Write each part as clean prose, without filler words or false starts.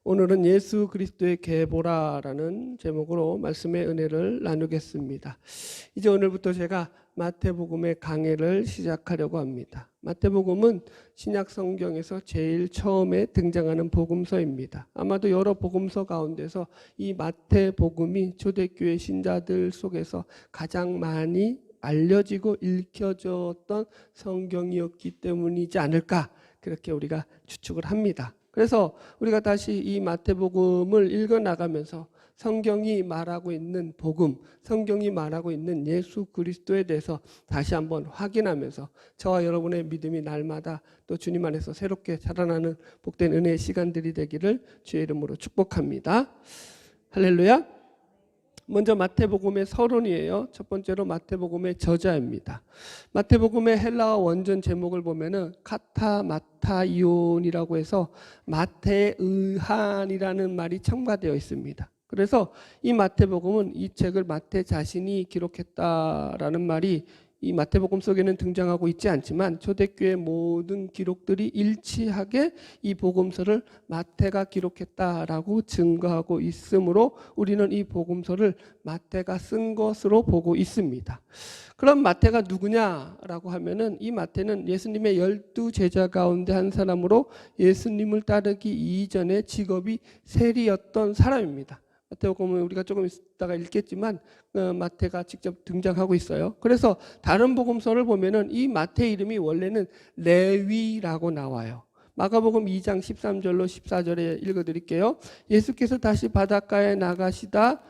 오늘은 예수 그리스도의 계보라라는 제목으로 말씀의 은혜를 나누겠습니다. 이제 오늘부터 제가 마태복음의 강해를 시작하려고 합니다. 마태복음은 신약 성경에서 제일 처음에 등장하는 복음서입니다. 아마도 여러 복음서 가운데서 이 마태복음이 초대교회 신자들 속에서 가장 많이 알려지고 읽혀졌던 성경이었기 때문이지 않을까, 그렇게 우리가 추측을 합니다. 그래서 우리가 다시 이 마태복음을 읽어나가면서 성경이 말하고 있는 복음, 성경이 말하고 있는 예수 그리스도에 대해서 다시 한번 확인하면서 저와 여러분의 믿음이 날마다 또 주님 안에서 새롭게 자라나는 복된 은혜의 시간들이 되기를 주의 이름으로 축복합니다. 할렐루야. 먼저 마태복음의 서론이에요. 첫 번째로 마태복음의 저자입니다. 마태복음의 헬라어 원전 제목을 보면은 카타마타이온이라고 해서 마태에 의한이라는 말이 첨가되어 있습니다. 그래서 이 마태복음은 이 책을 마태 자신이 기록했다라는 말이 이 마태복음 속에는 등장하고 있지 않지만 초대교회 모든 기록들이 일치하게 이 복음서를 마태가 기록했다라고 증거하고 있으므로 우리는 이 복음서를 마태가 쓴 것으로 보고 있습니다. 그럼 마태가 누구냐라고 하면은 이 마태는 예수님의 12제자 가운데 한 사람으로 예수님을 따르기 이전에 직업이 세리였던 사람입니다. 마태복음은 우리가 조금 있다가 읽겠지만 마태가 직접 등장하고 있어요. 그래서 다른 복음서를 보면은 이 마태 이름이 원래는 레위라고 나와요. 마가복음 2장 13절로 14절에 읽어드릴게요. 예수께서 다시 바닷가에 나가시다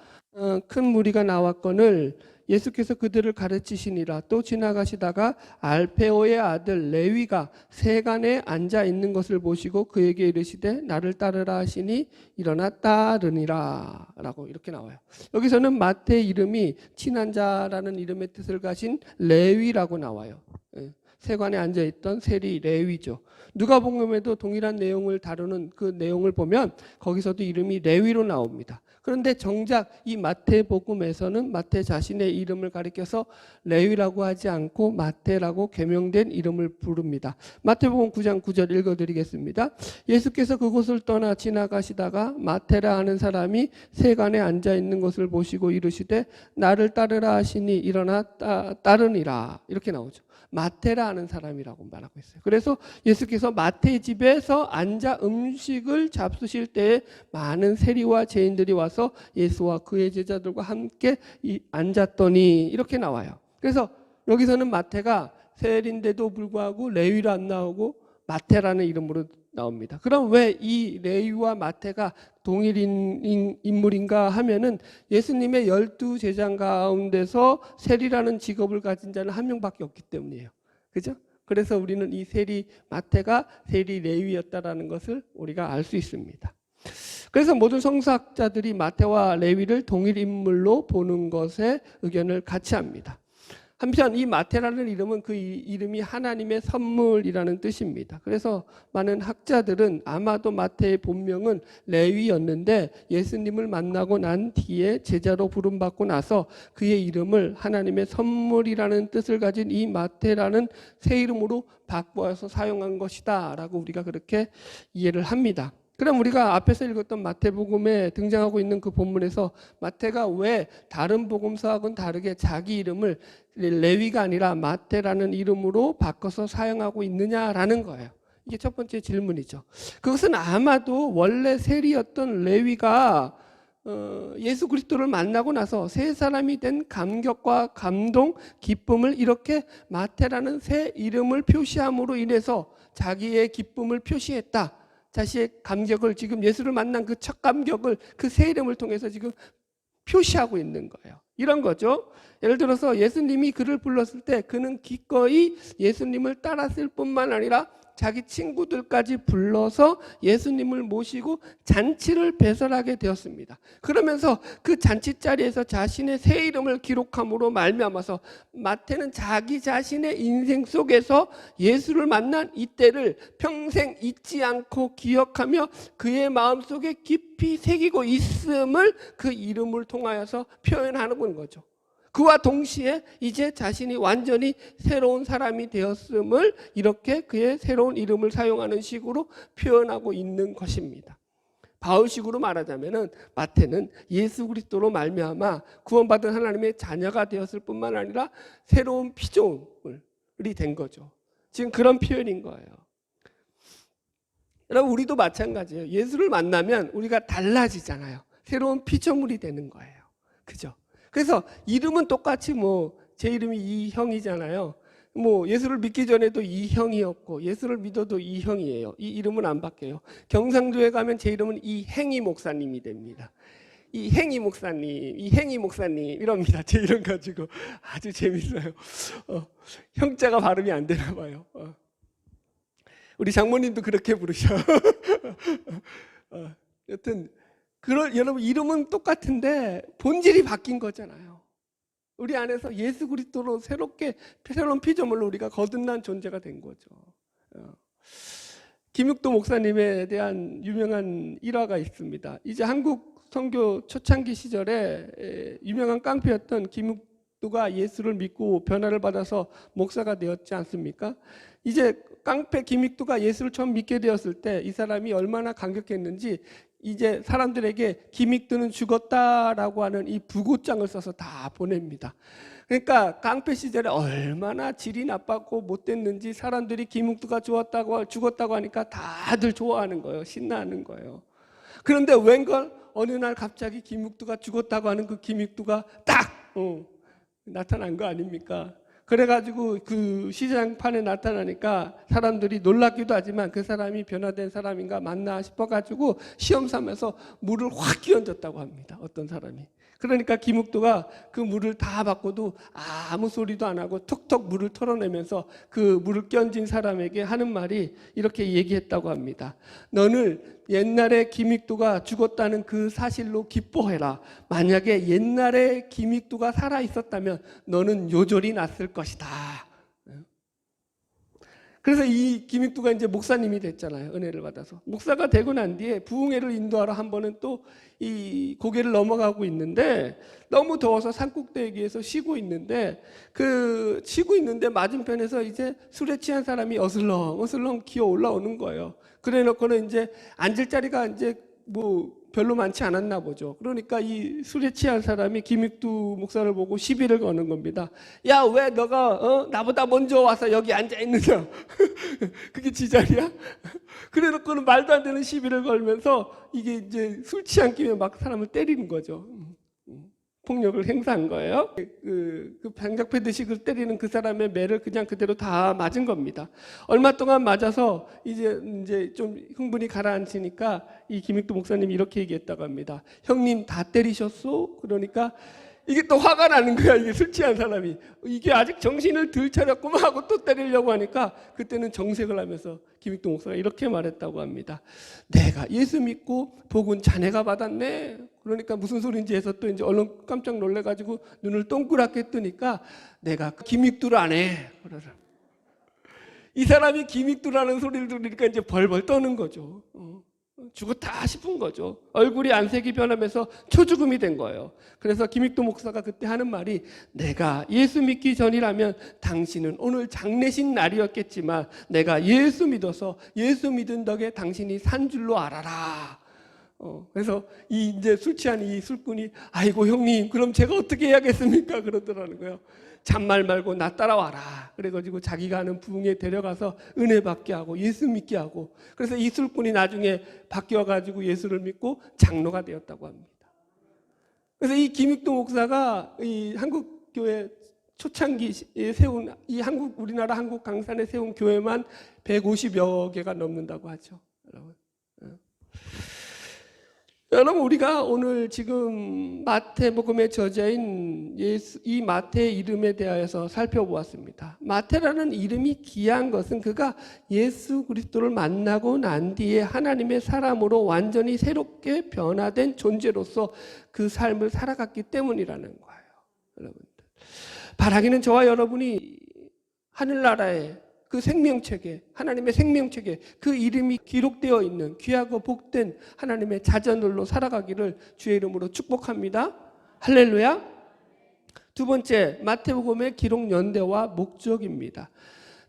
큰 무리가 나왔거늘 예수께서 그들을 가르치시니라. 또 지나가시다가 알페오의 아들 레위가 세간에 앉아 있는 것을 보시고 그에게 이르시되 나를 따르라 하시니 일어나 따르니라 라고 이렇게 나와요. 여기서는 마태 이름이 친한 자라는 이름의 뜻을 가진 레위라고 나와요. 세관에 앉아있던 세리 레위죠. 누가복음에도 동일한 내용을 다루는 그 내용을 보면 거기서도 이름이 레위로 나옵니다. 그런데 정작 이 마태복음에서는 마태 자신의 이름을 가리켜서 레위라고 하지 않고 마태라고 개명된 이름을 부릅니다. 마태복음 9장 9절 읽어드리겠습니다. 예수께서 그곳을 떠나 지나가시다가 마태라 하는 사람이 세관에 앉아있는 것을 보시고 이르시되 나를 따르라 하시니 일어나 따르니라 이렇게 나오죠. 마태라 하는 사람이라고 말하고 있어요. 그래서 예수께서 마태 집에서 앉아 음식을 잡수실 때에 많은 세리와 죄인들이 와서 예수와 그의 제자들과 함께 앉았더니 이렇게 나와요. 그래서 여기서는 마태가 세리인데도 불구하고 레위로 안 나오고 마태라는 이름으로 나옵니다. 그럼 왜 이 레위와 마태가 동일 인물인가 하면은 예수님의 12제자 가운데서 세리라는 직업을 가진 자는 한 명밖에 없기 때문이에요. 그죠? 그래서 우리는 이 세리 마태가 세리 레위였다라는 것을 우리가 알 수 있습니다. 그래서 모든 성서학자들이 마태와 레위를 동일 인물로 보는 것에 의견을 같이 합니다. 한편 이 마태라는 이름은 그 이름이 하나님의 선물이라는 뜻입니다. 그래서 많은 학자들은 아마도 마태의 본명은 레위였는데 예수님을 만나고 난 뒤에 제자로 부름받고 나서 그의 이름을 하나님의 선물이라는 뜻을 가진 이 마태라는 새 이름으로 바꿔서 사용한 것이다 라고 우리가 그렇게 이해를 합니다. 그럼 우리가 앞에서 읽었던 마태복음에 등장하고 있는 그 본문에서 마태가 왜 다른 복음서하고는 다르게 자기 이름을 레위가 아니라 마태라는 이름으로 바꿔서 사용하고 있느냐라는 거예요. 이게 첫 번째 질문이죠. 그것은 아마도 원래 세리였던 레위가 예수 그리스도를 만나고 나서 새 사람이 된 감격과 감동, 기쁨을 이렇게 마태라는 새 이름을 표시함으로 인해서 자기의 기쁨을 표시했다. 자신의 감격을 지금 예수를 만난 그 첫 감격을 그 새 이름을 통해서 지금 표시하고 있는 거예요. 이런 거죠. 예를 들어서 예수님이 그를 불렀을 때 그는 기꺼이 예수님을 따랐을 뿐만 아니라 자기 친구들까지 불러서 예수님을 모시고 잔치를 배설하게 되었습니다. 그러면서 그 잔치 자리에서 자신의 새 이름을 기록함으로 말미암아서 마태는 자기 자신의 인생 속에서 예수를 만난 이때를 평생 잊지 않고 기억하며 그의 마음속에 깊이 새기고 있음을 그 이름을 통하여서 표현하는 거죠. 그와 동시에 이제 자신이 완전히 새로운 사람이 되었음을 이렇게 그의 새로운 이름을 사용하는 식으로 표현하고 있는 것입니다. 바울식으로 말하자면은 마태는 예수 그리스도로 말미암아 구원받은 하나님의 자녀가 되었을 뿐만 아니라 새로운 피조물이 된 거죠. 지금 그런 표현인 거예요. 여러분, 우리도 마찬가지예요. 예수를 만나면 우리가 달라지잖아요. 새로운 피조물이 되는 거예요. 그죠? 그래서 이름은 똑같이 제 이름이 이형이잖아요. 예수를 믿기 전에도 이형이었고 예수를 믿어도 이형이에요. 이 이름은 안 바뀌어요. 경상도에 가면 제 이름은 이행이 목사님이 됩니다. 이행이 목사님 이럽니다. 제 이름 가지고 아주 재밌어요. 형자가 발음이 안 되나 봐요. 우리 장모님도 그렇게 부르셔. 여튼 여러분, 이름은 똑같은데 본질이 바뀐 거잖아요. 우리 안에서 예수 그리스도로 새로운 피조물로 우리가 거듭난 존재가 된 거죠. 김육도 목사님에 대한 유명한 일화가 있습니다. 이제 한국 선교 초창기 시절에 유명한 깡패였던 김육도가 예수를 믿고 변화를 받아서 목사가 되었지 않습니까? 이제 깡패 김육도가 예수를 처음 믿게 되었을 때 이 사람이 얼마나 감격했는지 이제 사람들에게 김익두는 죽었다라고 하는 이 부고장을 써서 다 보냅니다. 그러니까 깡패 시절에 얼마나 질이 나빴고 못됐는지 사람들이 김익두가 죽었다고 하니까 다들 좋아하는 거예요. 신나는 거예요. 그런데 웬걸 어느 날 갑자기 김익두가 죽었다고 하는 그 김익두가 딱 나타난 거 아닙니까? 그래가지고 그 시장판에 나타나니까 사람들이 놀랍기도 하지만 그 사람이 변화된 사람인가 맞나 싶어가지고 시험 삼아서 물을 확 끼얹었다고 합니다. 어떤 사람이. 그러니까 김욱도가 그 물을 다 받고도 아무 소리도 안 하고 톡톡 물을 털어내면서 그 물을 끼얹은 사람에게 하는 말이 이렇게 얘기했다고 합니다. 너는 옛날에 김익두가 죽었다는 그 사실로 기뻐해라. 만약에 옛날에 김익두가 살아 있었다면 너는 요절이 났을 것이다. 그래서 이 김익두가 이제 목사님이 됐잖아요. 은혜를 받아서. 목사가 되고 난 뒤에 부흥회를 인도하러 한 번은 또 이 고개를 넘어가고 있는데 너무 더워서 산꼭대기에서 쉬고 있는데 맞은편에서 이제 술에 취한 사람이 어슬렁 기어 올라오는 거예요. 그래 놓고는 이제 앉을 자리가 이제 별로 많지 않았나 보죠. 그러니까 이 술에 취한 사람이 김익두 목사를 보고 시비를 거는 겁니다. 야, 왜 너가 나보다 먼저 와서 여기 앉아 있느냐? 그게 지 자리야? 그래 놓고는 말도 안 되는 시비를 걸면서 이게 이제 술 취한 김에 막 사람을 때리는 거죠. 폭력을 행사한 거예요. 그 방작패듯이 때리는 그 사람의 매를 그냥 그대로 다 맞은 겁니다. 얼마 동안 맞아서 이제 좀 흥분이 가라앉으니까 이 김익두 목사님이 이렇게 얘기했다고 합니다. 형님 다 때리셨소? 그러니까 이게 또 화가 나는 거야. 이게 술 취한 사람이 이게 아직 정신을 덜 차렸구만 하고 또 때리려고 하니까 그때는 정색을 하면서 김익두 목사가 이렇게 말했다고 합니다. 내가 예수 믿고 복은 자네가 받았네. 그러니까 무슨 소리인지 해서 또 이제 얼른 깜짝 놀래가지고 눈을 동그랗게 뜨니까 내가 김익두를 안 해. 그러더라. 이 사람이 김익두라는 소리를 들으니까 이제 벌벌 떠는 거죠. 죽었다 싶은 거죠. 얼굴이 안색이 변하면서 초죽음이 된 거예요. 그래서 김익도 목사가 그때 하는 말이 내가 예수 믿기 전이라면 당신은 오늘 장례식 날이었겠지만 내가 예수 믿어서 예수 믿은 덕에 당신이 산 줄로 알아라. 그래서 이제 술 취한 이 술꾼이 아이고 형님 그럼 제가 어떻게 해야겠습니까? 그러더라는 거예요. 잔말 말고 나 따라와라. 그래가지고 자기가 하는 부흥에 데려가서 은혜 받게 하고 예수 믿게 하고 그래서 이 술꾼이 나중에 바뀌어가지고 예수를 믿고 장로가 되었다고 합니다. 그래서 이 김익도 목사가 이 한국교회 초창기에 세운 이 우리나라 한국 강산에 세운 교회만 150여 개가 넘는다고 하죠. 여러분 우리가 오늘 지금 마태복음의 저자인 이 마태의 이름에 대하여서 살펴보았습니다. 마태라는 이름이 귀한 것은 그가 예수 그리스도를 만나고 난 뒤에 하나님의 사람으로 완전히 새롭게 변화된 존재로서 그 삶을 살아갔기 때문이라는 거예요. 여러분들 바라기는 저와 여러분이 하늘나라에 그 생명책에 하나님의 생명책에 그 이름이 기록되어 있는 귀하고 복된 하나님의 자녀들로 살아가기를 주의 이름으로 축복합니다. 할렐루야. 두 번째 마태복음의 기록 연대와 목적입니다.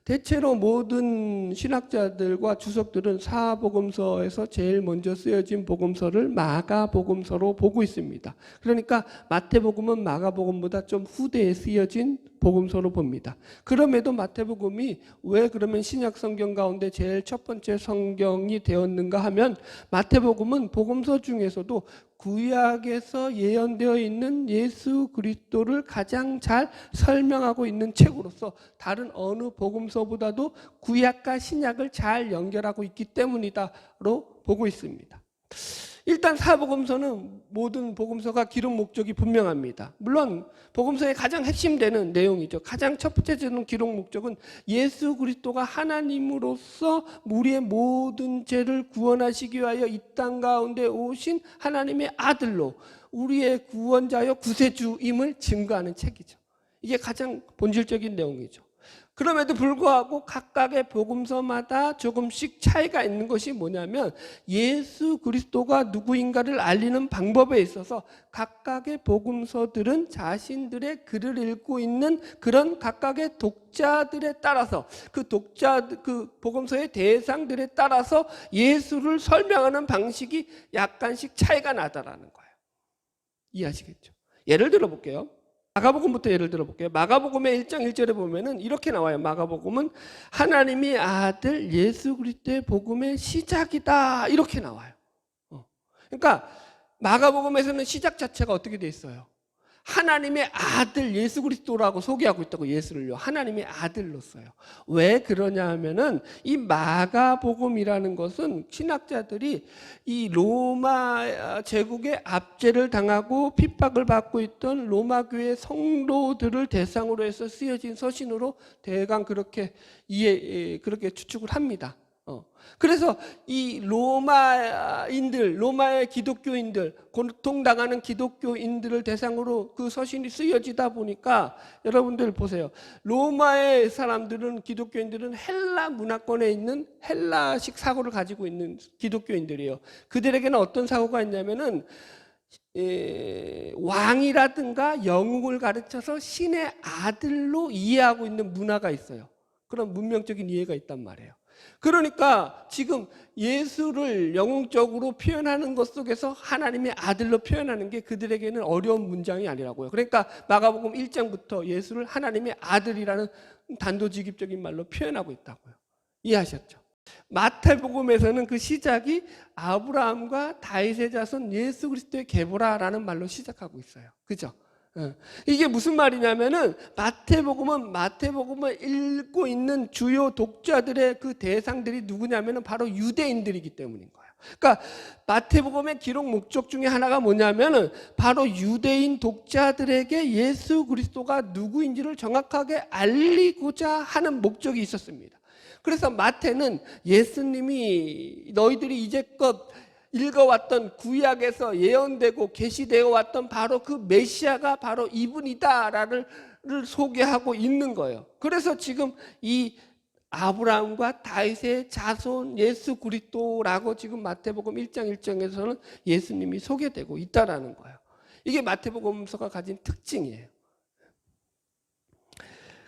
대체로 모든 신학자들과 주석들은 사복음서에서 제일 먼저 쓰여진 복음서를 마가복음서로 보고 있습니다. 그러니까 마태복음은 마가복음보다 좀 후대에 쓰여진 복음서로 봅니다. 그럼에도 마태복음이 왜 그러면 신약 성경 가운데 제일 첫 번째 성경이 되었는가 하면 마태복음은 복음서 중에서도 구약에서 예언되어 있는 예수 그리스도를 가장 잘 설명하고 있는 책으로서 다른 어느 복음서보다도 구약과 신약을 잘 연결하고 있기 때문이다로 보고 있습니다. 일단 사복음서는 모든 복음서가 기록 목적이 분명합니다. 물론 복음서의 가장 핵심되는 내용이죠. 가장 첫 번째 되는 기록 목적은 예수 그리스도가 하나님으로서 우리의 모든 죄를 구원하시기 위하여 이 땅 가운데 오신 하나님의 아들로 우리의 구원자여 구세주임을 증거하는 책이죠. 이게 가장 본질적인 내용이죠. 그럼에도 불구하고 각각의 복음서마다 조금씩 차이가 있는 것이 뭐냐면 예수 그리스도가 누구인가를 알리는 방법에 있어서 각각의 복음서들은 자신들의 글을 읽고 있는 그런 각각의 독자들에 따라서 그 복음서의 대상들에 따라서 예수를 설명하는 방식이 약간씩 차이가 나다라는 거예요. 이해하시겠죠? 예를 들어 볼게요. 마가복음부터 예를 들어 볼게요. 마가복음의 1장 1절에 보면은 이렇게 나와요. 마가복음은 하나님의 아들 예수 그리스도의 복음의 시작이다. 이렇게 나와요. 그러니까 마가복음에서는 시작 자체가 어떻게 돼 있어요? 하나님의 아들 예수 그리스도라고 소개하고 있다고. 예수를요 하나님의 아들로 써요. 왜 그러냐 하면은 이 마가복음이라는 것은 신학자들이 이 로마 제국의 압제를 당하고 핍박을 받고 있던 로마 교회 성도들을 대상으로 해서 쓰여진 서신으로 대강 그렇게 그렇게 추측을 합니다. 그래서 이 로마의 기독교인들, 고통당하는 기독교인들을 대상으로 그 서신이 쓰여지다 보니까 여러분들 보세요. 로마의 사람들은, 기독교인들은 헬라 문화권에 있는 헬라식 사고를 가지고 있는 기독교인들이에요. 그들에게는 어떤 사고가 있냐면은 왕이라든가 영웅을 가르쳐서 신의 아들로 이해하고 있는 문화가 있어요. 그런 문명적인 이해가 있단 말이에요. 그러니까 지금 예수를 영웅적으로 표현하는 것 속에서 하나님의 아들로 표현하는 게 그들에게는 어려운 문장이 아니라고요. 그러니까 마가복음 1장부터 예수를 하나님의 아들이라는 단도직입적인 말로 표현하고 있다고요. 이해하셨죠? 마태복음에서는 그 시작이 아브라함과 다윗의 자손 예수 그리스도의 계보라라는 말로 시작하고 있어요. 그죠? 이게 무슨 말이냐면은 마태복음을 읽고 있는 주요 독자들의 그 대상들이 누구냐면은 바로 유대인들이기 때문인 거예요. 그러니까 마태복음의 기록 목적 중에 하나가 뭐냐면은 바로 유대인 독자들에게 예수 그리스도가 누구인지를 정확하게 알리고자 하는 목적이 있었습니다. 그래서 마태는 예수님이 너희들이 이제껏 읽어왔던 구약에서 예언되고 계시되어 왔던 바로 그 메시아가 바로 이분이다를 소개하고 있는 거예요. 그래서 지금 이 아브라함과 다윗의 자손 예수 그리스도라고 지금 마태복음 1장 1장에서는 예수님이 소개되고 있다라는 거예요. 이게 마태복음서가 가진 특징이에요.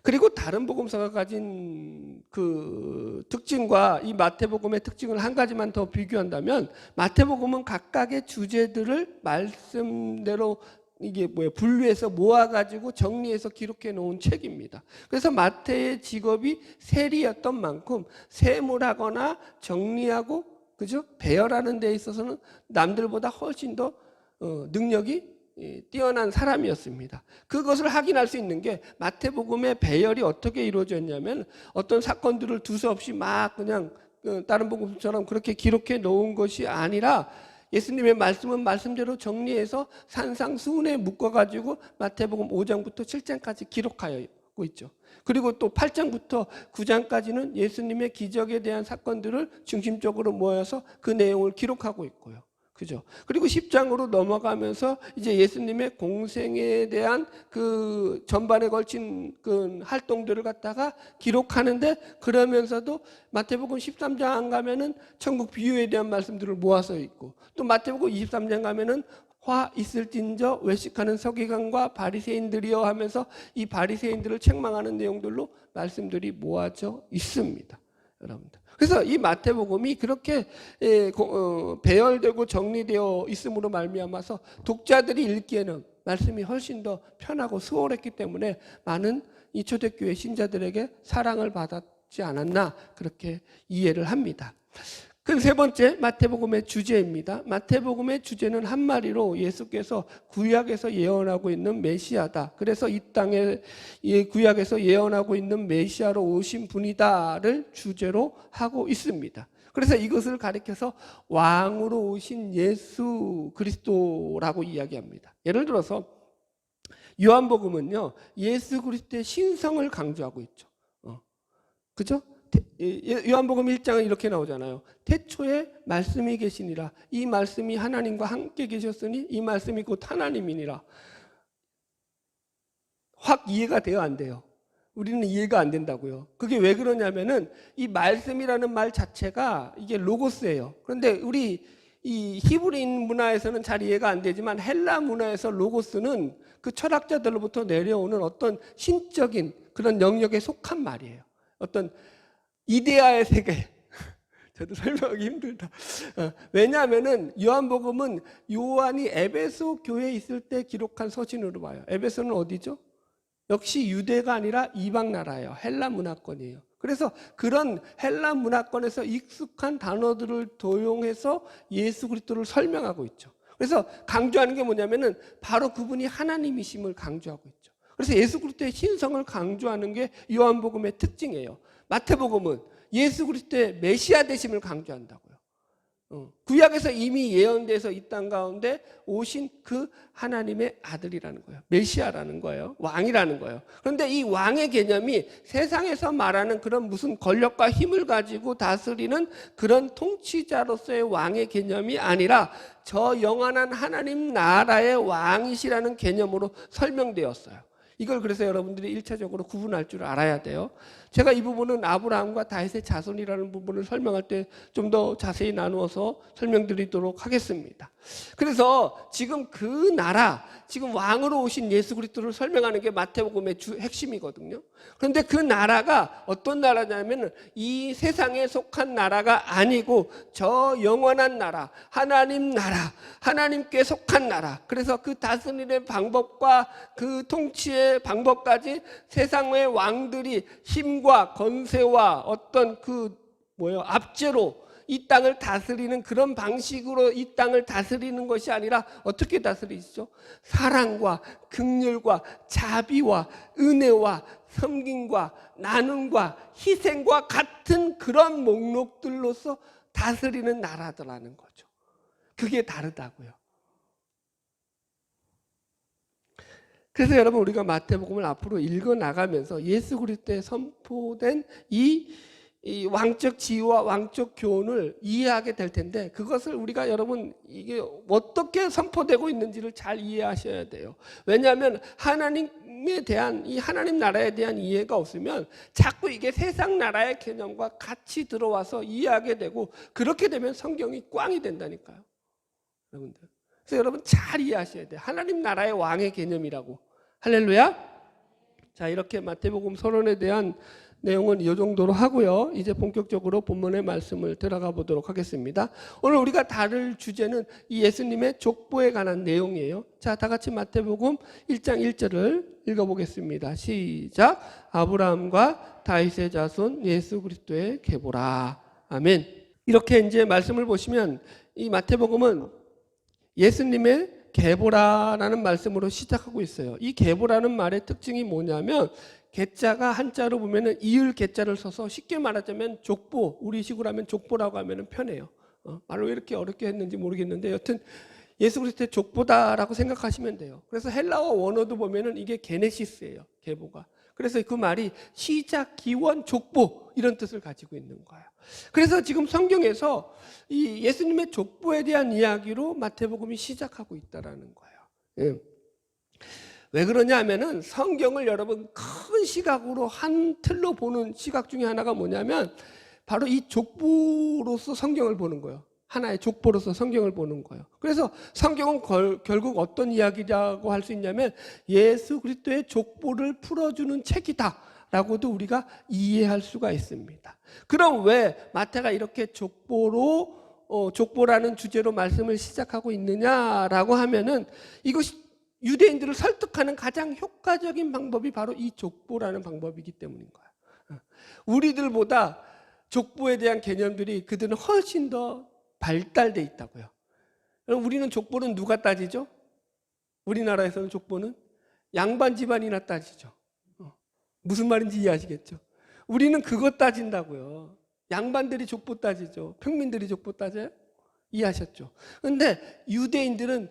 그리고 다른 복음서가 가진 그 특징과 이 마태복음의 특징을 한 가지만 더 비교한다면 마태복음은 각각의 주제들을 말씀대로 분류해서 모아가지고 정리해서 기록해 놓은 책입니다. 그래서 마태의 직업이 세리였던 만큼 세물하거나 정리하고 그죠? 배열하는 데 있어서는 남들보다 훨씬 더 능력이 뛰어난 사람이었습니다. 그것을 확인할 수 있는 게 마태복음의 배열이 어떻게 이루어졌냐면 어떤 사건들을 두서없이 막 그냥 다른 복음처럼 그렇게 기록해 놓은 것이 아니라 예수님의 말씀은 말씀대로 정리해서 산상수훈에 묶어가지고 마태복음 5장부터 7장까지 기록하고 있죠. 그리고 또 8장부터 9장까지는 예수님의 기적에 대한 사건들을 중심적으로 모여서 그 내용을 기록하고 있고요. 그죠? 그리고 10장으로 넘어가면서 이제 예수님의 공생에 대한 그 전반에 걸친 그 활동들을 갖다가 기록하는데 그러면서도 마태복음 13장 가면은 천국 비유에 대한 말씀들을 모아서 있고 또 마태복음 23장 가면은 화 있을진저 외식하는 서기관과 바리새인들이여 하면서 이 바리새인들을 책망하는 내용들로 말씀들이 모아져 있습니다, 여러분들. 그래서 이 마태복음이 그렇게 배열되고 정리되어 있음으로 말미암아서 독자들이 읽기에는 말씀이 훨씬 더 편하고 수월했기 때문에 많은 이 초대교회 신자들에게 사랑을 받았지 않았나 그렇게 이해를 합니다. 그 세 번째 마태복음의 주제입니다. 마태복음의 주제는 한마디로 예수께서 구약에서 예언하고 있는 메시아다. 그래서 이 땅에 구약에서 예언하고 있는 메시아로 오신 분이다를 주제로 하고 있습니다. 그래서 이것을 가리켜서 왕으로 오신 예수 그리스도라고 이야기합니다. 예를 들어서 요한복음은요, 예수 그리스도의 신성을 강조하고 있죠. 그죠? 요한복음 1장은 이렇게 나오잖아요. 태초에 말씀이 계시니라. 이 말씀이 하나님과 함께 계셨으니 이 말씀이 곧 하나님이니라. 확 이해가 돼요, 안 돼요? 우리는 이해가 안 된다고요. 그게 왜 그러냐면은 이 말씀이라는 말 자체가 이게 로고스예요. 그런데 우리 이 히브리인 문화에서는 잘 이해가 안 되지만 헬라 문화에서 로고스는 그 철학자들로부터 내려오는 어떤 신적인 그런 영역에 속한 말이에요. 어떤 이데아의 세계. 저도 설명하기 힘들다. 왜냐하면은 요한복음은 요한이 에베소 교회에 있을 때 기록한 서신으로 봐요. 에베소는 어디죠? 역시 유대가 아니라 이방 나라예요. 헬라 문화권이에요. 그래서 그런 헬라 문화권에서 익숙한 단어들을 도용해서 예수 그리스도를 설명하고 있죠. 그래서 강조하는 게 뭐냐면은 바로 그분이 하나님이심을 강조하고 있죠. 그래서 예수 그리스도의 신성을 강조하는 게 요한복음의 특징이에요. 마태복음은 예수 그리스도의 메시아 되심을 강조한다고요. 구약에서 이미 예언돼서 이 땅 가운데 오신 그 하나님의 아들이라는 거예요. 메시아라는 거예요. 왕이라는 거예요. 그런데 이 왕의 개념이 세상에서 말하는 그런 무슨 권력과 힘을 가지고 다스리는 그런 통치자로서의 왕의 개념이 아니라 저 영원한 하나님 나라의 왕이시라는 개념으로 설명되었어요. 이걸 그래서 여러분들이 1차적으로 구분할 줄 알아야 돼요. 제가 이 부분은 아브라함과 다윗의 자손이라는 부분을 설명할 때 좀 더 자세히 나누어서 설명드리도록 하겠습니다. 그래서 지금 그 나라, 지금 왕으로 오신 예수 그리스도를 설명하는 게 마태복음의 핵심이거든요. 그런데 그 나라가 어떤 나라냐면 이 세상에 속한 나라가 아니고 저 영원한 나라, 하나님 나라, 하나님께 속한 나라. 그래서 그 다스리는 방법과 그 통치의 방법까지 세상의 왕들이 힘과 권세와 어떤 압제로 이 땅을 다스리는 그런 방식으로 이 땅을 다스리는 것이 아니라 어떻게 다스리시죠? 사랑과 긍휼과 자비와 은혜와 섬김과 나눔과 희생과 같은 그런 목록들로서 다스리는 나라더라는 거죠. 그게 다르다고요. 그래서 여러분 우리가 마태복음을 앞으로 읽어나가면서 예수 그리스도에 선포된 이 왕적 지위와 왕적 교훈을 이해하게 될 텐데 그것을 우리가 여러분 이게 어떻게 선포되고 있는지를 잘 이해하셔야 돼요. 왜냐하면 하나님에 대한 이 하나님 나라에 대한 이해가 없으면 자꾸 이게 세상 나라의 개념과 같이 들어와서 이해하게 되고 그렇게 되면 성경이 꽝이 된다니까요. 여러분들. 그래서 여러분 잘 이해하셔야 돼요. 하나님 나라의 왕의 개념이라고. 할렐루야. 자, 이렇게 마태복음 서론에 대한 내용은 이 정도로 하고요. 이제 본격적으로 본문의 말씀을 들어가 보도록 하겠습니다. 오늘 우리가 다룰 주제는 이 예수님의 족보에 관한 내용이에요. 자, 다 같이 마태복음 1장 1절을 읽어보겠습니다. 시작. 아브라함과 다윗의 자손 예수 그리스도의 계보라. 아멘. 이렇게 이제 말씀을 보시면 이 마태복음은 예수님의 계보라라는 말씀으로 시작하고 있어요. 이 계보라는 말의 특징이 뭐냐면 개자가 한자로 보면은 이을 개자를 써서 쉽게 말하자면 족보, 우리식으로 하면 족보라고 하면 편해요. 말을 왜 이렇게 어렵게 했는지 모르겠는데 여튼 예수 그리스도의 족보다라고 생각하시면 돼요. 그래서 헬라어 원어도 보면은 이게 게네시스예요. 계보가. 그래서 그 말이 시작, 기원, 족보 이런 뜻을 가지고 있는 거예요. 그래서 지금 성경에서 이 예수님의 족보에 대한 이야기로 마태복음이 시작하고 있다라는 거예요. 예. 왜 그러냐 하면은 성경을 여러분 큰 시각으로 한 틀로 보는 시각 중에 하나가 뭐냐면 바로 이 족보로서 성경을 보는 거예요. 하나의 족보로서 성경을 보는 거예요. 그래서 성경은 결국 어떤 이야기라고 할 수 있냐면 예수 그리스도의 족보를 풀어주는 책이다라고도 우리가 이해할 수가 있습니다. 그럼 왜 마태가 이렇게 족보라는 주제로 말씀을 시작하고 있느냐라고 하면은 이것이 유대인들을 설득하는 가장 효과적인 방법이 바로 이 족보라는 방법이기 때문인 거야. 우리들보다 족보에 대한 개념들이 그들은 훨씬 더 발달돼 있다고요. 우리는 족보는 누가 따지죠? 우리나라에서는 족보는 양반 집안이나 따지죠. 무슨 말인지 이해하시겠죠? 우리는 그거 따진다고요. 양반들이 족보 따지죠. 평민들이 족보 따져요? 이해하셨죠? 근데 유대인들은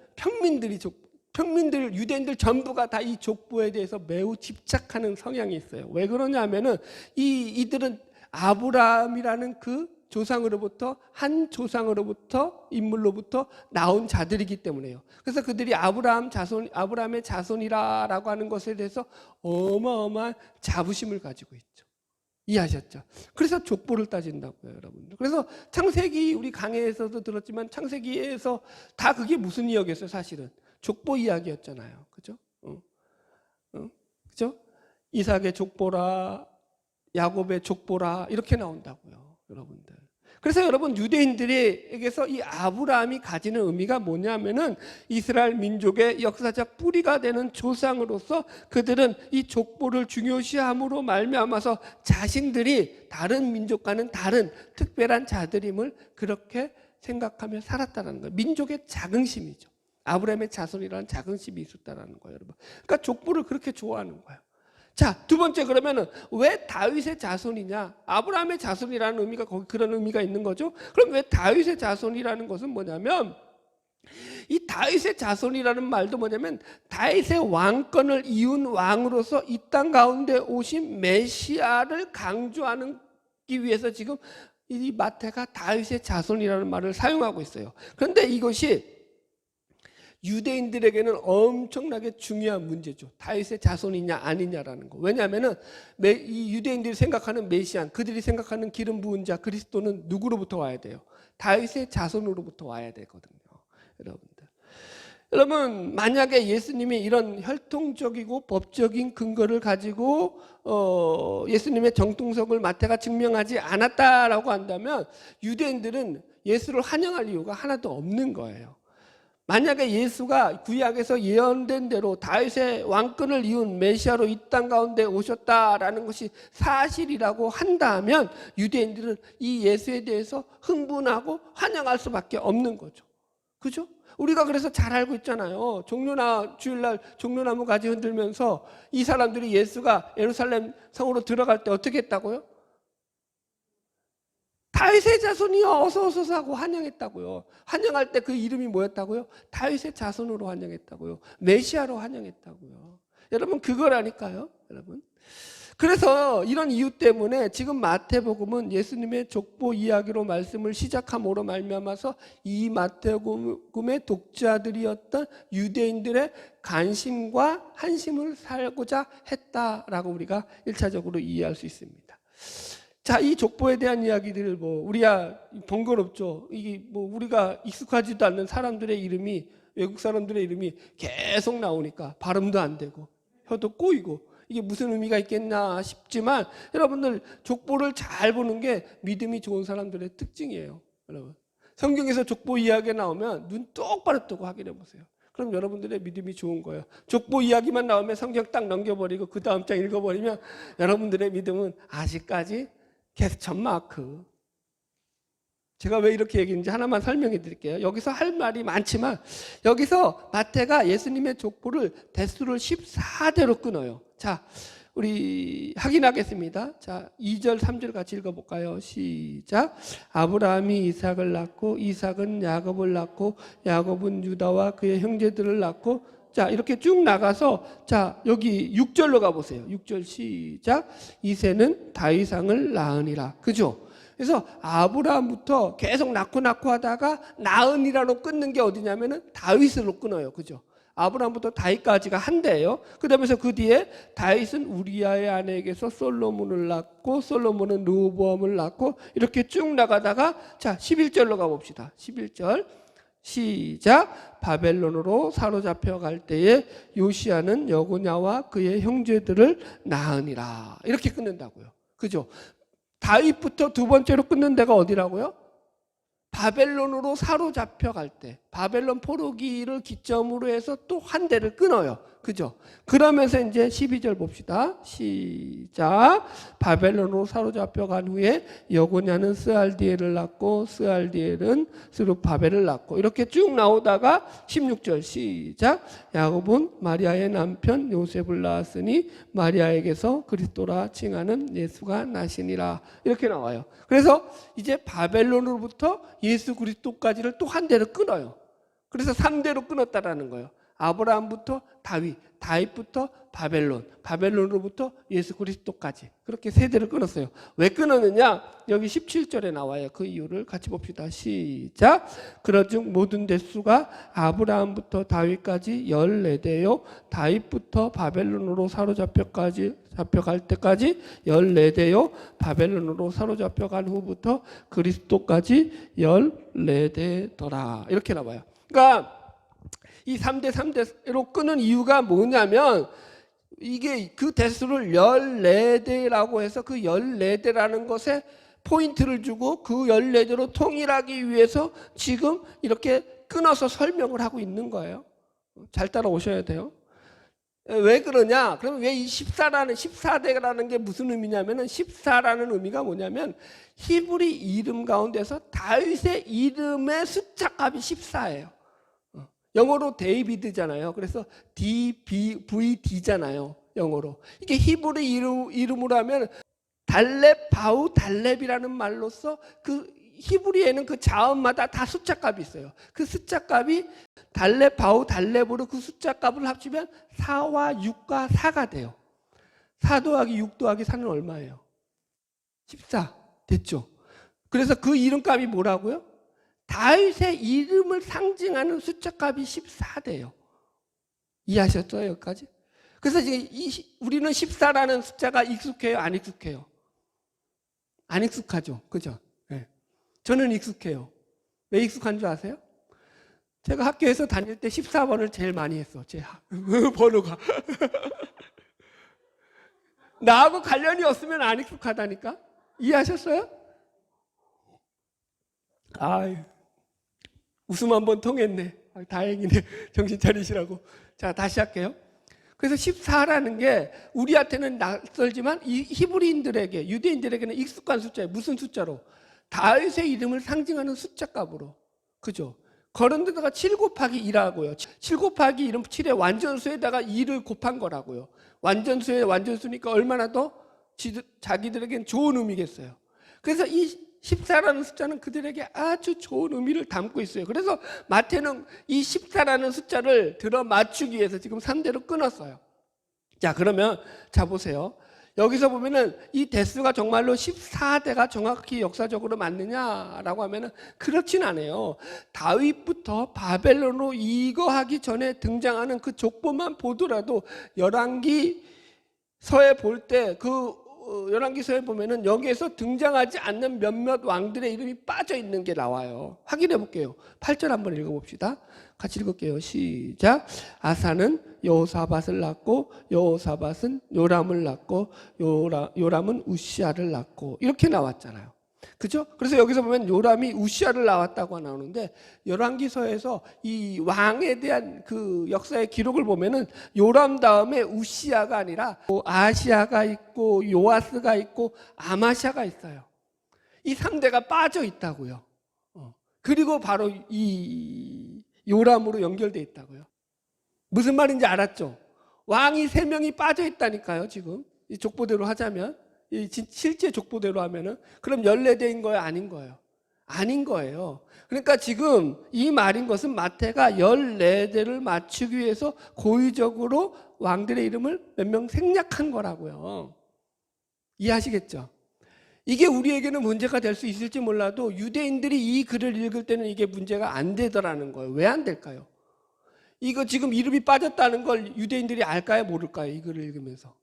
유대인들 전부가 다 이 족보에 대해서 매우 집착하는 성향이 있어요. 왜 그러냐면은 이들은 아브라함이라는 그 조상으로부터 한 조상으로부터 인물로부터 나온 자들이기 때문에요. 그래서 그들이 아브라함의 자손이라고 하는 것에 대해서 어마어마한 자부심을 가지고 있죠. 이해하셨죠? 그래서 족보를 따진다고요, 여러분들. 그래서 창세기 우리 강해에서도 들었지만 창세기에서 다 그게 무슨 이야기였어요, 사실은? 족보 이야기였잖아요. 그죠? 그죠? 이삭의 족보라, 야곱의 족보라, 이렇게 나온다고요, 여러분들. 그래서 여러분, 유대인들에게서 이 아브라함이 가지는 의미가 뭐냐면은 이스라엘 민족의 역사적 뿌리가 되는 조상으로서 그들은 이 족보를 중요시함으로 말미암아서 자신들이 다른 민족과는 다른 특별한 자들임을 그렇게 생각하며 살았다는 거예요. 민족의 자긍심이죠. 아브라함의 자손이라는 자긍심이 있었다는 거예요, 여러분. 그러니까 족보를 그렇게 좋아하는 거예요. 자, 두 번째, 그러면은 왜 다윗의 자손이냐? 아브라함의 자손이라는 의미가 거기 그런 의미가 있는 거죠. 그럼 왜 다윗의 자손이라는 것은 뭐냐면, 이 다윗의 자손이라는 말도 뭐냐면 다윗의 왕권을 이룬 왕으로서 이 땅 가운데 오신 메시아를 강조하기 위해서 지금 이 마태가 다윗의 자손이라는 말을 사용하고 있어요. 그런데 이것이 유대인들에게는 엄청나게 중요한 문제죠. 다윗의 자손이냐 아니냐라는 거. 왜냐하면은 이 유대인들이 생각하는 메시안, 그들이 생각하는 기름 부은 자 그리스도는 누구로부터 와야 돼요? 다윗의 자손으로부터 와야 되거든요, 여러분들. 여러분, 만약에 예수님이 이런 혈통적이고 법적인 근거를 가지고 예수님의 정통성을 마태가 증명하지 않았다라고 한다면 유대인들은 예수를 환영할 이유가 하나도 없는 거예요. 만약에 예수가 구약에서 예언된 대로 다윗의 왕권을 이룬 메시아로 이 땅 가운데 오셨다라는 것이 사실이라고 한다면 유대인들은 이 예수에 대해서 흥분하고 환영할 수밖에 없는 거죠. 그죠? 우리가 그래서 잘 알고 있잖아요. 주일날 종려나무 가지 흔들면서 이 사람들이 예수가 예루살렘 성으로 들어갈 때 어떻게 했다고요? 다윗의 자손이여 어서 오소서 하고 환영했다고요. 환영할 때 그 이름이 뭐였다고요? 다윗의 자손으로 환영했다고요. 메시아로 환영했다고요. 여러분, 그거라니까요, 여러분. 그래서 이런 이유 때문에 지금 마태복음은 예수님의 족보 이야기로 말씀을 시작함으로 말미암아서 이 마태복음의 독자들이었던 유대인들의 관심과 한심을 살고자 했다라고 우리가 1차적으로 이해할 수 있습니다. 자, 이 족보에 대한 이야기들을 우리야 번거롭죠. 이게 우리가 익숙하지도 않는 사람들의 이름이, 외국 사람들의 이름이 계속 나오니까 발음도 안 되고 혀도 꼬이고 이게 무슨 의미가 있겠나 싶지만 여러분들, 족보를 잘 보는 게 믿음이 좋은 사람들의 특징이에요, 여러분. 성경에서 족보 이야기가 나오면 눈 똑바로 뜨고 확인해 보세요. 그럼 여러분들의 믿음이 좋은 거예요. 족보 이야기만 나오면 성경 딱 넘겨버리고 그 다음 장 읽어버리면 여러분들의 믿음은 아직까지 퀘스천 마크. 제가 왜 이렇게 얘기했는지 하나만 설명해 드릴게요. 여기서 할 말이 많지만 여기서 마태가 예수님의 족보를 대수를 14대로 끊어요. 자, 우리 확인하겠습니다. 자, 2절 3절 같이 읽어볼까요? 시작. 아브라함이 이삭을 낳고 이삭은 야곱을 낳고 야곱은 유다와 그의 형제들을 낳고, 자, 이렇게 쭉 나가서, 자, 여기 6절로 가보세요. 6절 시작. 이새는 다윗왕을 낳으니라. 그죠? 그래서 아브라함부터 계속 낳고 하다가 낳으니라로 끊는 게 어디냐면은 다윗으로 끊어요. 그죠? 아브라함부터 다윗까지가 한 대예요. 그다음에서 그 뒤에 다윗은 우리아의 아내에게서 솔로몬을 낳고 솔로몬은 르호보암을 낳고 이렇게 쭉 나가다가 자 11절로 가봅시다. 11절 시작. 바벨론으로 사로잡혀 갈 때에 요시야는 여고냐와 그의 형제들을 낳으니라. 이렇게 끊는다고요. 그죠? 다윗부터 두 번째로 끊는 데가 어디라고요? 바벨론으로 사로잡혀 갈 때, 바벨론 포로기를 기점으로 해서 또 한 대를 끊어요. 그죠? 그러면서 이제 12절 봅시다. 시작. 바벨론으로 사로잡혀 간 후에 여고냐는 스알디엘을 낳고 스알디엘은 스룹바벨을 낳고 이렇게 쭉 나오다가 16절 시작. 야곱은 마리아의 남편 요셉을 낳았으니 마리아에게서 그리스도라 칭하는 예수가 나시니라. 이렇게 나와요. 그래서 이제 바벨론으로부터 예수 그리스도까지를 또 한 대를 끊어요. 그래서 3대로 끊었다라는 거예요. 아브라함부터 다윗, 다윗부터 바벨론, 바벨론으로부터 예수 그리스도까지 그렇게 3대를 끊었어요. 왜 끊었느냐? 여기 17절에 나와요. 그 이유를 같이 봅시다. 시작. 그러즉 모든 대수가 아브라함부터 다윗까지 14대요 다윗부터 바벨론으로 잡혀갈 때까지 14대요 바벨론으로 사로잡혀간 후부터 그리스도까지 14대더라. 이렇게 나와요. 그러니까 이 3대 3대로 끊은 이유가 뭐냐면 이게 그 대수를 14대라고 해서 그 14대라는 것에 포인트를 주고 그 14대로 통일하기 위해서 지금 이렇게 끊어서 설명을 하고 있는 거예요. 잘 따라오셔야 돼요. 왜 그러냐? 그럼 왜 이 14대라는 게 무슨 의미냐면은 14라는 의미가 뭐냐면 히브리 이름 가운데서 다윗의 이름의 숫자 값이 14예요. 영어로 데이비드잖아요. 그래서 DVD잖아요. 영어로. 이게 히브리 이름으로 하면 달렙, 바우, 달렙이라는 말로써 그 히브리에는 그 자음마다 다 숫자 값이 있어요. 그 숫자 값이 달렙, 바우, 달렙으로 그 숫자 값을 합치면 4와 6과 4가 돼요. 4 더하기 6 더하기 4는 얼마예요? 14. 됐죠? 그래서 그 이름값이 뭐라고요? 다윗의 이름을 상징하는 숫자값이 14대예요. 이해하셨죠? 여기까지? 그래서 지금 우리는 14라는 숫자가 익숙해요? 안 익숙해요? 안 익숙하죠? 그죠? 네. 저는 익숙해요. 왜 익숙한 줄 아세요? 제가 학교에서 다닐 때 14번을 제일 많이 했어. 제 번호가. 나하고 관련이 없으면 안 익숙하다니까? 이해하셨어요? 아유. 웃음 한번 통했네. 다행이네. 정신 차리시라고. 자, 다시 할게요. 그래서 14라는 게 우리한테는 낯설지만 이 히브리인들에게, 유대인들에게는 익숙한 숫자예요. 무슨 숫자로? 다윗의 이름을 상징하는 숫자 값으로. 그죠? 그런 데다가 7 곱하기 2라고요. 7 곱하기 2는 7의 완전수에다가 2를 곱한 거라고요. 완전수의 완전수니까 얼마나 더 자기들에겐 좋은 의미겠어요. 그래서 이 14라는 숫자는 그들에게 아주 좋은 의미를 담고 있어요. 그래서 마태는 이 14라는 숫자를 들어 맞추기 위해서 지금 3대로 끊었어요. 자, 그러면 자 보세요. 여기서 보면은 이 대수가 정말로 14대가 정확히 역사적으로 맞느냐라고 하면은 그렇진 않아요. 다윗부터 바벨론으로 이거하기 전에 등장하는 그 족보만 보더라도 열왕기서에 볼 때 그 열왕기서에 보면은 여기에서 등장하지 않는 몇몇 왕들의 이름이 빠져 있는 게 나와요. 확인해 볼게요. 8절 한번 읽어봅시다. 같이 읽을게요. 시작. 아사는 여호사밧을 낳고 여호사밧은 요람을 낳고 요람은 우시아를 낳고 이렇게 나왔잖아요. 그죠? 그래서 여기서 보면 요람이 우시아를 낳았다고 나오는데 열왕기서에서 이 왕에 대한 그 역사의 기록을 보면은 요람 다음에 우시아가 아니라 아시아가 있고 요아스가 있고 아마샤가 있어요. 이 3대가 빠져 있다고요. 그리고 바로 이 요람으로 연결돼 있다고요. 무슨 말인지 알았죠? 왕이 3명이 빠져 있다니까요. 지금 이 족보대로 하자면 실제 족보대로 하면은 그럼 14대인 거예요? 아닌 거예요? 아닌 거예요. 그러니까 지금 이 말인 것은 마태가 14대를 맞추기 위해서 고의적으로 왕들의 이름을 몇 명 생략한 거라고요. 이해하시겠죠? 이게 우리에게는 문제가 될 수 있을지 몰라도 유대인들이 이 글을 읽을 때는 이게 문제가 안 되더라는 거예요. 왜 안 될까요? 이거 지금 이름이 빠졌다는 걸 유대인들이 알까요? 모를까요? 이걸 읽으면서.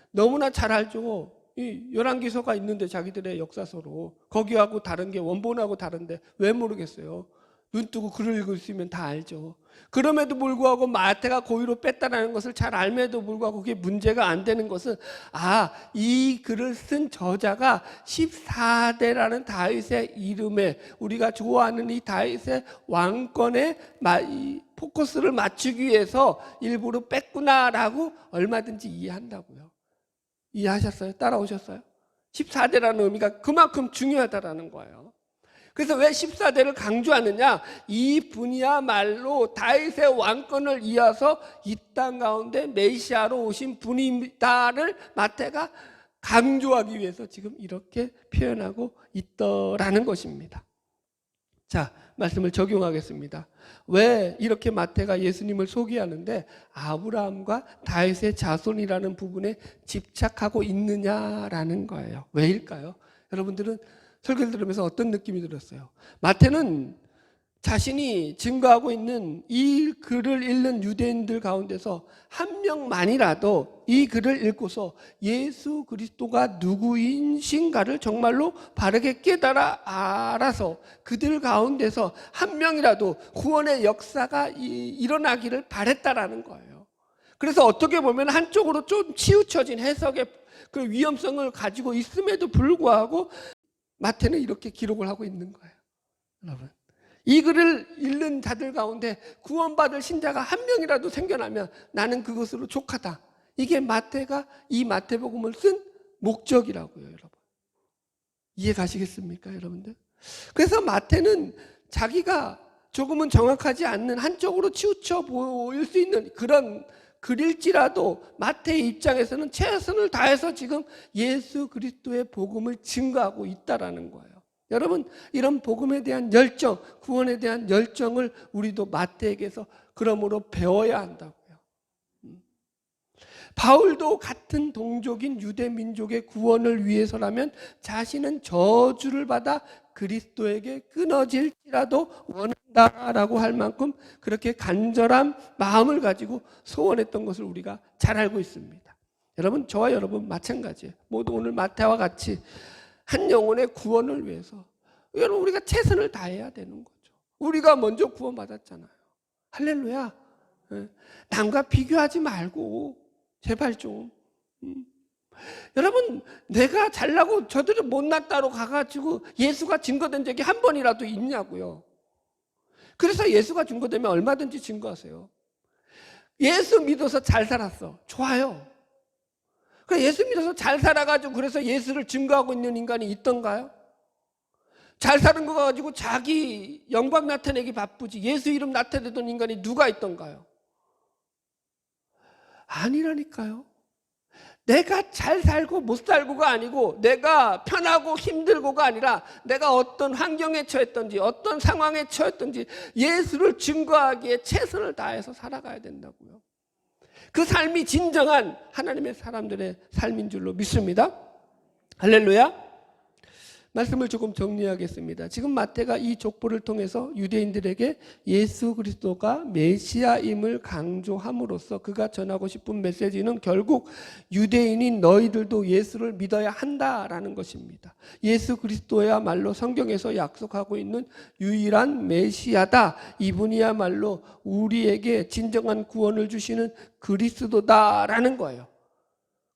너무나 잘 알죠. 이 열왕기서가 있는데 자기들의 역사서로 거기하고 다른 게 원본하고 다른데 왜 모르겠어요? 눈 뜨고 글을 읽으시면 다 알죠. 그럼에도 불구하고 마태가 고의로 뺐다는 것을 잘 알면에도 불구하고 그게 문제가 안 되는 것은 이 글을 쓴 저자가 14대라는 다윗의 이름에 우리가 좋아하는 이 다윗의 왕권에 포커스를 맞추기 위해서 일부러 뺐구나라고 얼마든지 이해한다고요. 이해하셨어요? 따라오셨어요? 14대라는 의미가 그만큼 중요하다라는 거예요. 그래서 왜 14대를 강조하느냐? 이 분이야말로 다윗의 왕권을 이어서 이 땅 가운데 메시아로 오신 분이다를 마태가 강조하기 위해서 지금 이렇게 표현하고 있더라는 것입니다. 자, 말씀을 적용하겠습니다. 왜 이렇게 마태가 예수님을 소개하는데 아브라함과 다윗의 자손이라는 부분에 집착하고 있느냐라는 거예요. 왜일까요? 여러분들은 설교를 들으면서 어떤 느낌이 들었어요? 마태는 자신이 증거하고 있는 이 글을 읽는 유대인들 가운데서 한 명만이라도 이 글을 읽고서 예수 그리스도가 누구인신가를 정말로 바르게 깨달아 알아서 그들 가운데서 한 명이라도 구원의 역사가 일어나기를 바랬다라는 거예요. 그래서 어떻게 보면 한쪽으로 좀 치우쳐진 해석의 그 위험성을 가지고 있음에도 불구하고 마태는 이렇게 기록을 하고 있는 거예요. 여러분, 이 글을 읽는 자들 가운데 구원받을 신자가 한 명이라도 생겨나면 나는 그것으로 족하다. 이게 마태가 이 마태복음을 쓴 목적이라고요, 여러분. 이해 가시겠습니까, 여러분들? 그래서 마태는 자기가 조금은 정확하지 않는 한쪽으로 치우쳐 보일 수 있는 그런 글일지라도 마태의 입장에서는 최선을 다해서 지금 예수 그리스도의 복음을 증거하고 있다라는 거예요. 여러분, 이런 복음에 대한 열정, 구원에 대한 열정을 우리도 마태에게서 그러므로 배워야 한다고요. 바울도 같은 동족인 유대 민족의 구원을 위해서라면 자신은 저주를 받아 그리스도에게 끊어질지라도 원한다라고 할 만큼 그렇게 간절한 마음을 가지고 소원했던 것을 우리가 잘 알고 있습니다. 여러분, 저와 여러분 마찬가지예요. 모두 오늘 마태와 같이 한 영혼의 구원을 위해서 여러분 우리가 최선을 다해야 되는 거죠. 우리가 먼저 구원받았잖아요. 할렐루야. 남과 비교하지 말고 제발 좀. 여러분, 내가 잘나고 저들은 못났다로 가가지고 예수가 증거된 적이 한 번이라도 있냐고요. 그래서 예수가 증거되면 얼마든지 증거하세요. 예수 믿어서 잘 살았어. 좋아요. 그래, 예수 믿어서 잘 살아가지고 그래서 예수를 증거하고 있는 인간이 있던가요? 잘 사는 거 가지고 자기 영광 나타내기 바쁘지 예수 이름 나타내던 인간이 누가 있던가요? 아니라니까요. 내가 잘 살고 못 살고가 아니고 내가 편하고 힘들고가 아니라 내가 어떤 환경에 처했던지 어떤 상황에 처했던지 예수를 증거하기에 최선을 다해서 살아가야 된다고요. 그 삶이 진정한 하나님의 사람들의 삶인 줄로 믿습니다. 할렐루야. 말씀을 조금 정리하겠습니다. 지금 마태가 이 족보를 통해서 유대인들에게 예수 그리스도가 메시아임을 강조함으로써 그가 전하고 싶은 메시지는 결국 유대인인 너희들도 예수를 믿어야 한다라는 것입니다. 예수 그리스도야말로 성경에서 약속하고 있는 유일한 메시아다. 이분이야말로 우리에게 진정한 구원을 주시는 그리스도다라는 거예요.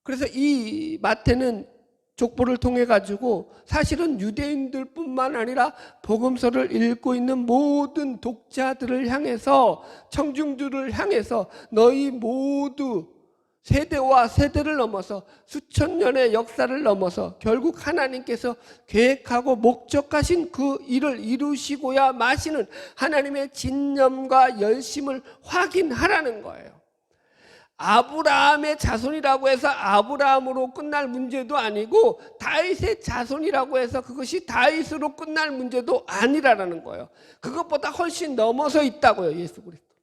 그래서 이 마태는 족보를 통해 가지고 사실은 유대인들뿐만 아니라 복음서를 읽고 있는 모든 독자들을 향해서 청중들을 향해서 너희 모두 세대와 세대를 넘어서 수천 년의 역사를 넘어서 결국 하나님께서 계획하고 목적하신 그 일을 이루시고야 마시는 하나님의 진념과 열심을 확인하라는 거예요. 아브라함의 자손이라고 해서 아브라함으로 끝날 문제도 아니고 다윗의 자손이라고 해서 그것이 다윗으로 끝날 문제도 아니라는 거예요. 그것보다 훨씬 넘어서 있다고요. 예수 그리스도.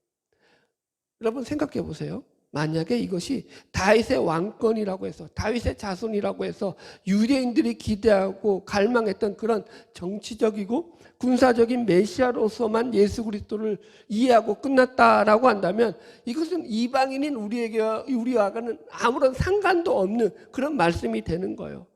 여러분 생각해 보세요. 만약에 이것이 다윗의 왕권이라고 해서, 다윗의 자손이라고 해서 유대인들이 기대하고 갈망했던 그런 정치적이고 군사적인 메시아로서만 예수 그리스도를 이해하고 끝났다라고 한다면, 이것은 이방인인 우리와는 아무런 상관도 없는 그런 말씀이 되는 거예요.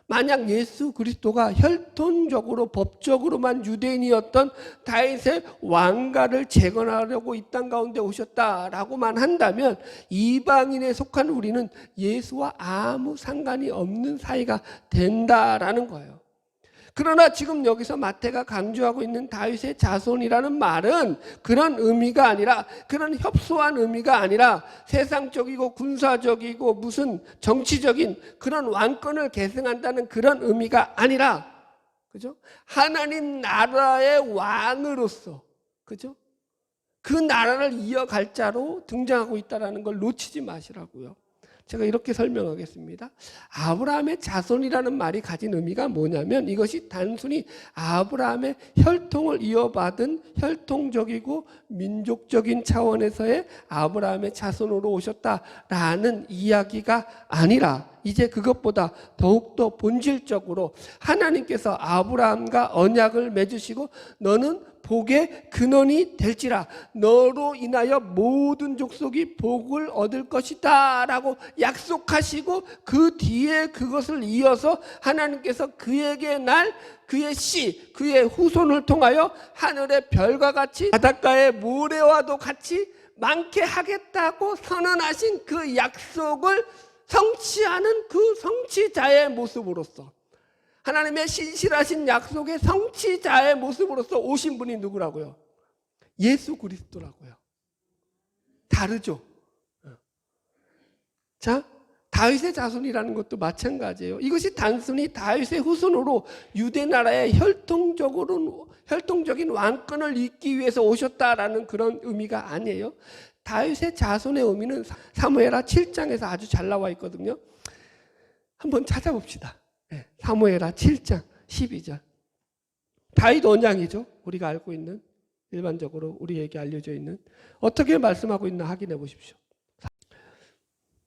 만약 예수 그리스도가 혈통적으로 법적으로만 유대인이었던 다윗의 왕가를 재건하려고 이 땅 가운데 오셨다라고만 한다면, 이방인에 속한 우리는 예수와 아무 상관이 없는 사이가 된다라는 거예요. 그러나 지금 여기서 마태가 강조하고 있는 다윗의 자손이라는 말은 그런 의미가 아니라, 그런 협소한 의미가 아니라 세상적이고 군사적이고 무슨 정치적인 그런 왕권을 계승한다는 그런 의미가 아니라, 그죠? 하나님 나라의 왕으로서, 그죠? 그 나라를 이어갈 자로 등장하고 있다는 걸 놓치지 마시라고요. 제가 이렇게 설명하겠습니다. 아브라함의 자손이라는 말이 가진 의미가 뭐냐면, 이것이 단순히 아브라함의 혈통을 이어받은 혈통적이고 민족적인 차원에서의 아브라함의 자손으로 오셨다라는 이야기가 아니라, 이제 그것보다 더욱더 본질적으로 하나님께서 아브라함과 언약을 맺으시고 너는 복의 근원이 될지라, 너로 인하여 모든 족속이 복을 얻을 것이다 라고 약속하시고, 그 뒤에 그것을 이어서 하나님께서 그에게 날 그의 씨, 그의 후손을 통하여 하늘의 별과 같이 바닷가의 모래와도 같이 많게 하겠다고 선언하신 그 약속을 성취하는 그 성취자의 모습으로서, 하나님의 신실하신 약속의 성취자의 모습으로서 오신 분이 누구라고요? 예수 그리스도라고요. 다르죠? 자, 다윗의 자손이라는 것도 마찬가지예요. 이것이 단순히 다윗의 후손으로 유대 나라의 혈통적인 왕권을 잇기 위해서 오셨다라는 그런 의미가 아니에요. 다윗의 자손의 의미는 사무엘하 7장에서 아주 잘 나와 있거든요. 한번 찾아봅시다. 사무엘하 7장 12절. 다윗 언약이죠. 우리가 알고 있는, 일반적으로 우리에게 알려져 있는. 어떻게 말씀하고 있나 확인해 보십시오.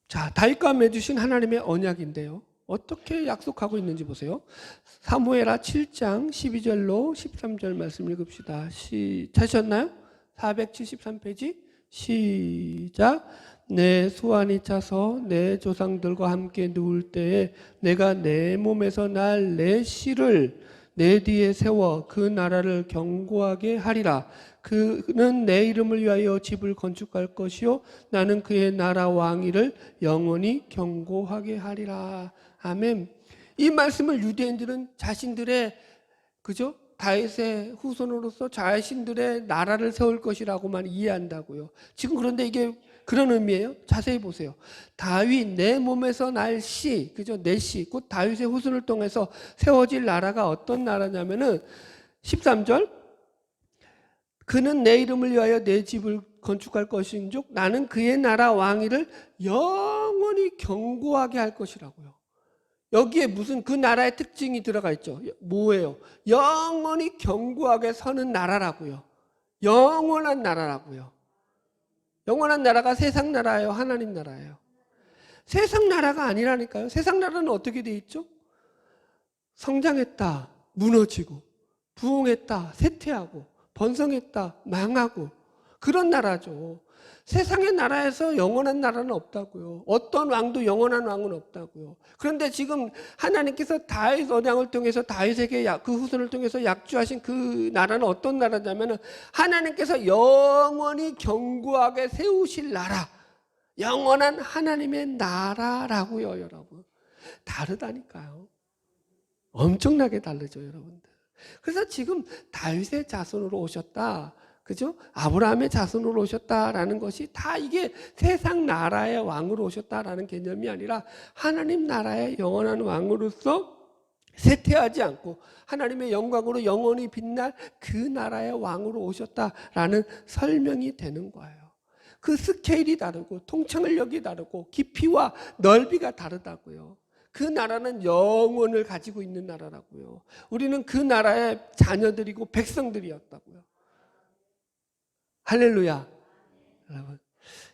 자, 다윗과 맺으신 하나님의 언약인데요, 어떻게 약속하고 있는지 보세요. 사무엘하 7장 12절로 13절 말씀 읽읍시다. 찾으셨나요? 473페이지. 시작. 내 수완이 차서 내 조상들과 함께 누울 때에 내가 내 몸에서 날 내 씨를 내 뒤에 세워 그 나라를 견고하게 하리라. 그는 내 이름을 위하여 집을 건축할 것이요 나는 그의 나라 왕위를 영원히 견고하게 하리라. 아멘. 이 말씀을 유대인들은 자신들의, 그죠? 다윗의 후손으로서 자신들의 나라를 세울 것이라고만 이해한다고요. 지금 그런데 이게 그런 의미예요. 자세히 보세요. 다윗 내 몸에서 날 씨, 그죠? 내 씨, 곧 다윗의 후손을 통해서 세워질 나라가 어떤 나라냐면은 13절, 그는 내 이름을 위하여 내 집을 건축할 것인즉 나는 그의 나라 왕위를 영원히 견고하게 할 것이라고요. 여기에 무슨 그 나라의 특징이 들어가 있죠. 뭐예요? 영원히 견고하게 서는 나라라고요. 영원한 나라라고요. 영원한 나라가 세상 나라예요? 하나님 나라예요? 세상 나라가 아니라니까요. 세상 나라는 어떻게 돼 있죠? 성장했다, 무너지고, 부흥했다, 쇠퇴하고, 번성했다, 망하고, 그런 나라죠. 세상의 나라에서 영원한 나라는 없다고요. 어떤 왕도 영원한 왕은 없다고요. 그런데 지금 하나님께서 다윗 언약을 통해서 다윗에게 그 후손을 통해서 약주하신 그 나라는 어떤 나라냐면, 하나님께서 영원히 견고하게 세우실 나라, 영원한 하나님의 나라라고요. 여러분, 다르다니까요. 엄청나게 다르죠, 여러분들. 그래서 지금 다윗의 자손으로 오셨다, 그죠? 아브라함의 자손으로 오셨다라는 것이 다 이게 세상 나라의 왕으로 오셨다라는 개념이 아니라 하나님 나라의 영원한 왕으로서 쇠퇴하지 않고 하나님의 영광으로 영원히 빛날 그 나라의 왕으로 오셨다라는 설명이 되는 거예요. 그 스케일이 다르고 통찰력이 다르고 깊이와 넓이가 다르다고요. 그 나라는 영원을 가지고 있는 나라라고요. 우리는 그 나라의 자녀들이고 백성들이었다고요. 할렐루야.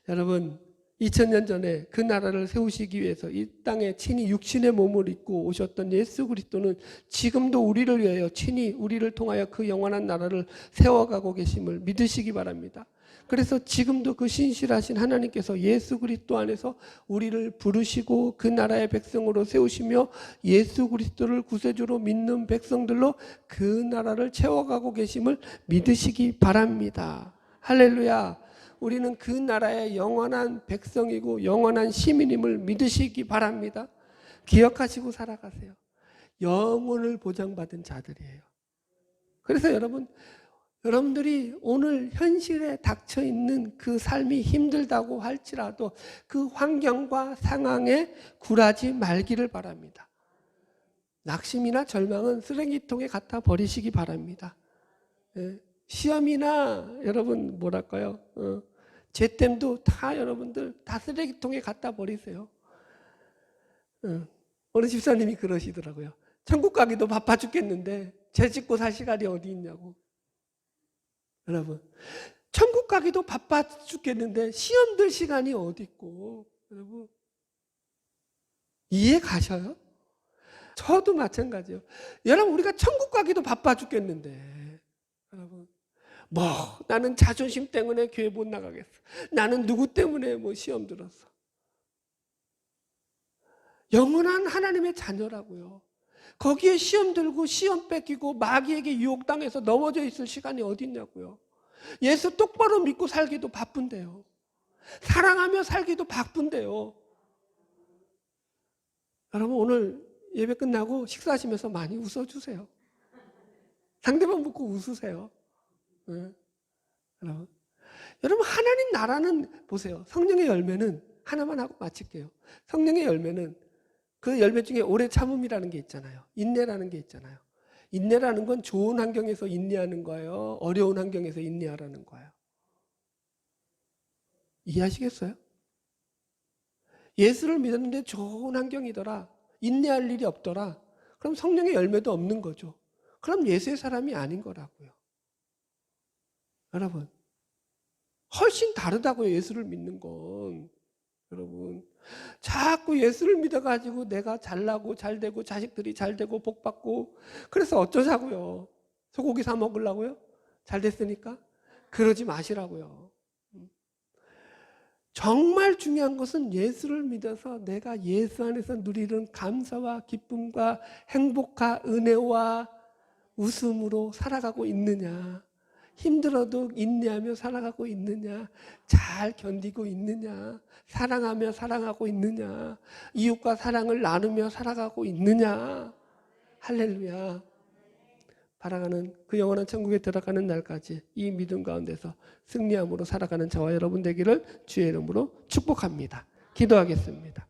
여러분, 2000년 전에 그 나라를 세우시기 위해서 이 땅에 친히 육신의 몸을 입고 오셨던 예수 그리스도는 지금도 우리를 위하여 친히 우리를 통하여 그 영원한 나라를 세워가고 계심을 믿으시기 바랍니다. 그래서 지금도 그 신실하신 하나님께서 예수 그리스도 안에서 우리를 부르시고 그 나라의 백성으로 세우시며 예수 그리스도를 구세주로 믿는 백성들로 그 나라를 채워가고 계심을 믿으시기 바랍니다. 할렐루야. 우리는 그 나라의 영원한 백성이고 영원한 시민임을 믿으시기 바랍니다. 기억하시고 살아가세요. 영혼을 보장받은 자들이에요. 그래서 여러분들이 오늘 현실에 닥쳐 있는 그 삶이 힘들다고 할지라도 그 환경과 상황에 굴하지 말기를 바랍니다. 낙심이나 절망은 쓰레기통에 갖다 버리시기 바랍니다. 시험이나 여러분 뭐랄까요? 죄됨도 다 여러분들 다 쓰레기통에 갖다 버리세요. 어느 집사님이 그러시더라고요. 천국 가기도 바빠 죽겠는데 죄 짓고 살 시간이 어디 있냐고. 여러분, 천국 가기도 바빠 죽겠는데 시험 들 시간이 어디 있고. 여러분, 이해 가셔요? 저도 마찬가지예요. 여러분, 우리가 천국 가기도 바빠 죽겠는데 여러분, 나는 자존심 때문에 교회 못 나가겠어. 나는 누구 때문에 시험 들었어. 영원한 하나님의 자녀라고요. 거기에 시험 들고 시험 뺏기고 마귀에게 유혹당해서 넘어져 있을 시간이 어디 있냐고요. 예수 똑바로 믿고 살기도 바쁜데요. 사랑하며 살기도 바쁜데요. 여러분, 오늘 예배 끝나고 식사하시면서 많이 웃어주세요. 상대방 보고 웃으세요. 여러분, 하나님 나라는 보세요. 성령의 열매는 하나만 하고 마칠게요. 성령의 열매는 그 열매 중에 오래 참음이라는 게 있잖아요. 인내라는 게 있잖아요. 인내라는 건 좋은 환경에서 인내하는 거예요. 어려운 환경에서 인내하라는 거예요. 이해하시겠어요? 예수를 믿었는데 좋은 환경이더라. 인내할 일이 없더라. 그럼 성령의 열매도 없는 거죠. 그럼 예수의 사람이 아닌 거라고요. 여러분, 훨씬 다르다고요. 예수를 믿는 건. 여러분, 자꾸 예수를 믿어가지고 내가 잘나고 잘되고 자식들이 잘되고 복받고 그래서 어쩌자고요. 소고기 사 먹으려고요? 잘됐으니까? 그러지 마시라고요. 정말 중요한 것은 예수를 믿어서 내가 예수 안에서 누리는 감사와 기쁨과 행복과 은혜와 웃음으로 살아가고 있느냐, 힘들어도 인내하며 살아가고 있느냐, 잘 견디고 있느냐, 사랑하며 살아가고 있느냐, 이웃과 사랑을 나누며 살아가고 있느냐. 할렐루야. 바라가는 그 영원한 천국에 들어가는 날까지 이 믿음 가운데서 승리함으로 살아가는 저와 여러분 되기를 주의 이름으로 축복합니다. 기도하겠습니다.